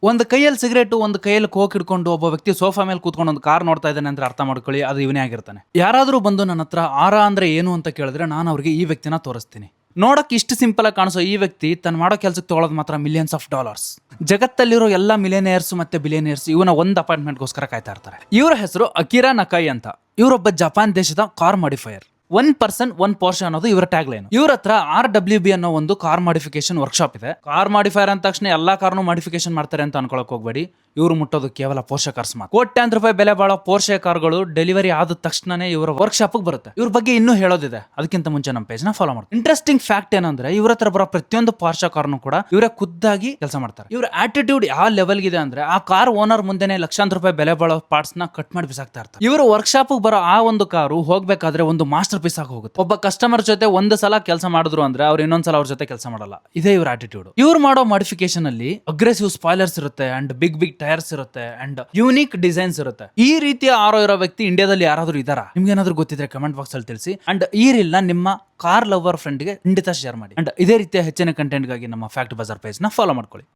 ಒಂದು ಕೈಯಲ್ಲಿ ಸಿಗರೇಟ್ ಒಂದು ಕೈಯಲ್ಲಿ ಕೋಕ್ ಹಿಡ್ಕೊಂಡು ಒಬ್ಬ ವ್ಯಕ್ತಿ ಸೋಫಾ ಮೇಲೆ ಕೂತ್ಕೊಂಡು ಒಂದು ಕಾರ್ ನೋಡ್ತಾ ಇದ್ದಾನೆ ಅಂದ್ರೆ ಅರ್ಥ ಮಾಡ್ಕೊಳ್ಳಿ ಅದು ಇವನೇ ಆಗಿರ್ತಾನೆ. ಯಾರಾದ್ರೂ ಬಂದು ನನ್ನ ಹತ್ರ ಆರ ಅಂದ್ರೆ ಏನು ಅಂತ ಕೇಳಿದ್ರೆ ನಾನು ಅವ್ರಿಗೆ ಈ ವ್ಯಕ್ತಿನ ತೋರಿಸ್ತೀನಿ. ನೋಡಕ್ ಇಷ್ಟು ಸಿಂಪಲ್ ಆಗಿ ಕಾಣಿಸೋ ಈ ವ್ಯಕ್ತಿ ತನ್ನ ಮಾಡೋ ಕೆಲಸಕ್ಕೆ ತಗೊಳ್ಳೋದು ಮಾತ್ರ ಮಿಲಿಯನ್ಸ್ ಆಫ್ ಡಾಲರ್ಸ್. ಜಗತ್ತಲ್ಲಿರೋ ಎಲ್ಲ ಮಿಲಿಯನೇರ್ಸ್ ಮತ್ತೆ ಬಿಲಿಯನೇರ್ಸ್ ಇವನ ಒಂದು ಅಪಾಯಿಂಟ್ಮೆಂಟ್ಗೋಸ್ಕರ ಕಾಯ್ತಾ ಇರ್ತಾರೆ. ಇವರ ಹೆಸರು ಅಕಿರಾ ನಕಾಯಿ ಅಂತ. ಇವರೊಬ್ಬ ಜಪಾನ್ ದೇಶದ ಕಾರ್ ಮಾಡಿಫೈಯರ್. 1% 1 Porsche ಅನ್ನೋದು ಇವರ ಟ್ಯಾಗ್ ಲೈನ್. ಇವ್ರ ಹತ್ರ RWB ಅನ್ನೋ ಒಂದು ಕಾರ್ ಮಾಡಿಫಿಕೇಶನ್ ವರ್ಕ್ಶಾಪ್ ಇದೆ. ಕಾರ್ ಮಾಡಿಫೈರ್ ಅಂದ ತಕ್ಷಣ ಎಲ್ಲಾ ಕಾರ್ನು ಮಾಡಿಫಿಕೇಶನ್ ಮಾಡ್ತಾರೆ ಅಂತ ಅನ್ಕೊಳಕ್ ಹೋಗ್ಬೇಡಿ. ಇವರು ಮುಟ್ಟೋದು ಕೇವಲ ಪೋರ್ಷೆ ಕಾರ್ಸ್ ಮಾತ್ರ. ಕೋಟ್ಯಾಂತರ ರೂಪಾಯಿ ಬೆಲೆ ಬಾಳೋ ಪೋರ್ಷೆ ಕಾರ್ಗಳು ಡೆಲಿವರಿ ಆದ ತಕ್ಷಣನೇ ಇವರ ವರ್ಕ್ಶಾಪ್ ಬರುತ್ತೆ. ಇವ್ರ ಬಗ್ಗೆ ಇನ್ನೂ ಹೇಳೋದಿದೆ, ಅದಕ್ಕಿಂತ ಮುಂಚೆ ನಮ್ಮ ಪೇಜ್ ನ ಫಾಲೋ ಮಾಡಿ. ಇಂಟ್ರೆಸ್ಟಿಂಗ್ ಫ್ಯಾಕ್ಟ್ ಏನಂದ್ರೆ ಇವ್ರ ಹತ್ರ ಬರೋ ಪ್ರತಿಯೊಂದು ಪೋರ್ಷೆ ಕಾರ್ನು ಕೂಡ ಇವರೇ ಖುದ್ದಾಗಿ ಕೆಲಸ ಮಾಡ್ತಾರೆ. ಇವ್ರ ಆಟಿಟ್ಯೂಡ್ ಯಾವ ಲೆವೆಲ್ ಇದೆ ಅಂದ್ರೆ ಆ ಕಾರ್ ಓನರ್ ಮುಂದೆನೆ ಲಕ್ಷಾಂತರ ರೂಪಾಯಿ ಬೆಲೆ ಬಾಳೋ ಪಾರ್ಟ್ಸ್ ನ ಕಟ್ ಮಾಡಿ ಬಿಸಾಕ್ತಾ ಇರ್ತಾರೆ. ಇವರು ವರ್ಕ್ಶಾಪ್ ಬರೋ ಆ ಒಂದು ಕಾರು ಹೋಗ್ಬೇಕಾದ್ರೆ ಒಂದು ಮಾಸ್ಟರ್ ಪೀಸ್ ಆಗಿ ಹೋಗುತ್ತೆ. ಒಬ್ಬ ಕಸ್ಟಮರ್ ಜೊತೆ ಒಂದು ಸಲ ಕೆಲಸ ಮಾಡಿದ್ರು ಅಂದ್ರೆ ಅವ್ರು ಇನ್ನೊಂದ್ಸಲ ಅವ್ರ ಜೊತೆ ಕೆಲಸ ಮಾಡಲ್ಲ. ಇದೇ ಇವ್ರ ಆಟಿಟ್ಯೂಡ್. ಇವ್ರು ಮಾಡೋ ಮಾಡಿಫಿಕೇಶನ್ ಅಲ್ಲಿ ಅಗ್ರೆಸಿವ್ ಸ್ಪಾಯ್ಲರ್ಸ್ ಇರುತ್ತೆ ಅಂಡ್ ಬಿಗ್ ಟೈರ್ಸ್ ಇರುತ್ತೆ ಅಂಡ್ ಯೂನಿಕ್ ಡಿಸೈನ್ಸ್ ಇರುತ್ತೆ. ಈ ರೀತಿಯ ಆರೋ ಇರೋ ವ್ಯಕ್ತಿ ಇಂಡಿಯಾದಲ್ಲಿ ಯಾರಾದ್ರೂ ಇದಾರಾ? ನಿಮ್ಗೆ ಏನಾದ್ರು ಗೊತ್ತಿದ್ರೆ ಕಮೆಂಟ್ ಬಾಕ್ಸ್ ಅಲ್ಲಿ ತಿಳಿಸಿ. ಅಂಡ್ ಈ ರೀಲ್ ನ ನಿಮ್ಮ ಕಾರ್ ಲವರ್ ಫ್ರೆಂಡ್ ಗೆ ಖಂಡಿತ ಶೇರ್ ಮಾಡಿ. ಅಂಡ್ ಇದೇ ರೀತಿಯ ಹೆಚ್ಚಿನ ಕಂಟೆಂಟ್ ಗಾಗಿ ನಮ್ಮ ಫ್ಯಾಕ್ಟ್ ಬಜಾರ್ ಪೇಜ್ ನ ಫಾಲೋ ಮಾಡ್ಕೊಳ್ಳಿ.